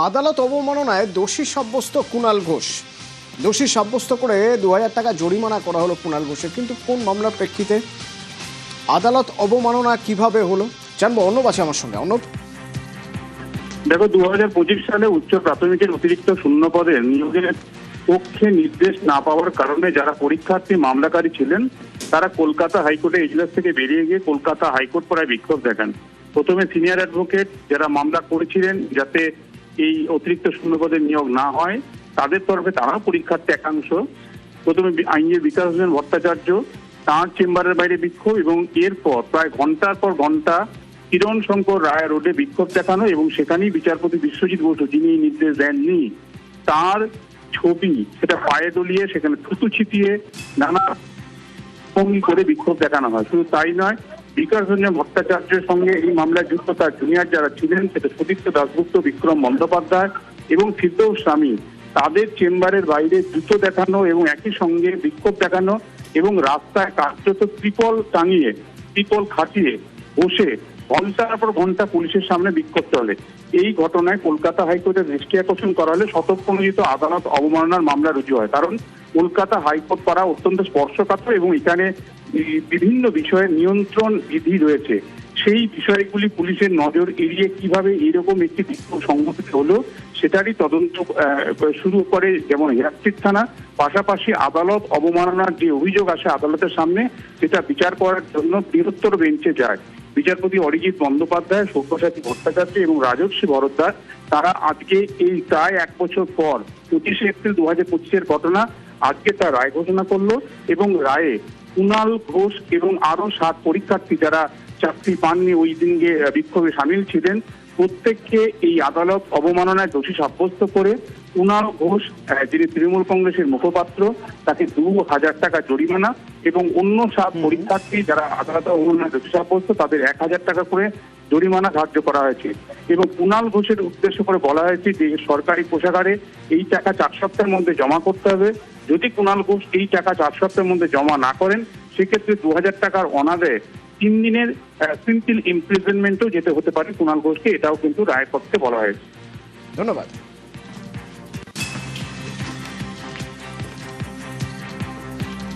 আদালত অবমাননায় দোষী সাব্যস্ত কুণাল ঘোষ। দোষী সাব্যস্ত করে 2000 টাকা জরিমানা করা হলো কুণাল ঘোষের। কিন্তু কোন মামলার প্রেক্ষিতে আদালত অবমাননা কিভাবে হলো জানবো। অর্ণব আছে আমার সঙ্গে। অর্ণব, দেখো, 2025 সালে উচ্চ প্রাথমিকের অতিরিক্ত শূন্য পদে নিয়োগের পক্ষে নির্দেশ না পাওয়ার কারণে যারা পরীক্ষার্থী মামলাকারী ছিলেন তারা কলকাতা হাইকোর্টে এজলাস থেকে বেরিয়ে গিয়ে কলকাতা হাইকোর্ট পাড়ায় বিক্ষোভ দেখান। প্রথমে সিনিয়র অ্যাডভোকেট যারা মামলা করেছিলেন যাতে এই অতিরিক্ত শূন্য পদে নিয়োগ না হয়, তাদের তরফে তারাও পরীক্ষার্থী একাংশ প্রথমে আইনজীবী বিকাশ রঞ্জন ভট্টাচার্য তাঁর চেম্বারের বাইরে বিক্ষোভ, এবং এরপর প্রায় ঘন্টার পর ঘন্টা কিরণ শঙ্কর রায় রোডে বিক্ষোভ দেখানো এবং সেখানেই বিচারপতি বিশ্বজিৎ বসু, যিনি নির্দেশ দেননি, তার ছবি সেটা পায়ে দলিয়ে সেখানে থুতু ছিটিয়ে নানা ভঙ্গি করে বিক্ষোভ দেখানো হয়। শুধু তাই নয়, বিকাশ রঞ্জন ভট্টাচার্যের সঙ্গে এই মামলায় যুক্ত তার জুনিয়র যারা ছিলেন, সেটা সুদীপ্ত দাশগুপ্ত, বিক্রম বন্দ্যোপাধ্যায় এবং ফিরদৌস স্বামী, তাদের চেম্বারের বাইরে জুতো দেখানো এবং একই সঙ্গে বিক্ষোভ দেখানো এবং রাস্তায় কার্যত ত্রিপল খাটিয়ে বসে ঘন্টার পর ঘন্টা পুলিশের সামনে বিক্ষোভ চলে। এই ঘটনায় কলকাতা হাইকোর্টের দৃষ্টি আকর্ষণ করা হলে শতপ্রণোদিত আদালত অবমাননার মামলা রুজু হয়। কারণ কলকাতা হাইকোর্ট পাড়া অত্যন্ত স্পর্শকাতর এবং এখানে বিভিন্ন বিষয়ে নিয়ন্ত্রণ বিধি রয়েছে। সেই বিষয়গুলি পুলিশের নজর এড়িয়ে কিভাবে এরকম একটি বিক্ষোভ সংঘটিত হলো সেটারই তদন্ত শুরু করে যেমন হেরাক্সিট থানা, পাশাপাশি আদালত অবমাননার যে অভিযোগ আসে আদালতের সামনে সেটা বিচার করার জন্য বৃহত্তর বেঞ্চে যায়। বিচারপতি অরিজিৎ বন্দ্যোপাধ্যায়, সব্যসাচী ভট্টাচার্য এবং রাজর্ষি বরদ্দার, তারা আজকে এই প্রায় 1 বছর পর 25 এপ্রিল 2025-এর ঘটনা, আজকে তার রায় ঘোষণা করলো এবং রায়ে কুণাল ঘোষ এবং আরো 7 পরীক্ষার্থী যারা চাকরি পাননি ওই দিনকে বিক্ষোভে সামিল ছিলেন, প্রত্যেককে এই আদালত অবমাননায় দোষী সাব্যস্ত করে কুণাল ঘোষ, যিনি তৃণমূল কংগ্রেসের মুখপাত্র, তাকে 2000 টাকা জরিমানা এবং অন্য 7 পরীক্ষার্থী যারা আদালত অবমাননায় দোষী সাব্যস্ত তাদের 1000 টাকা করে জরিমানা ধার্য করা হয়েছে। এবং কুণাল ঘোষের উদ্দেশ্য করে বলা হয়েছে যে সরকারি কোষাগারে এই টাকা 4 সপ্তাহের মধ্যে জমা করতে হবে। যদি কুণাল ঘোষ এই টাকা 4 সপ্তাহের মধ্যে জমা না করেন, সেক্ষেত্রে 2000 টাকার অনাদায়ে 3 দিনের সিম্পল ইমপ্রিজনমেন্টও যেতে হতে পারে কুণাল ঘোষকে। এটাও কিন্তু রায় করতে বলা হয়েছে। ধন্যবাদ।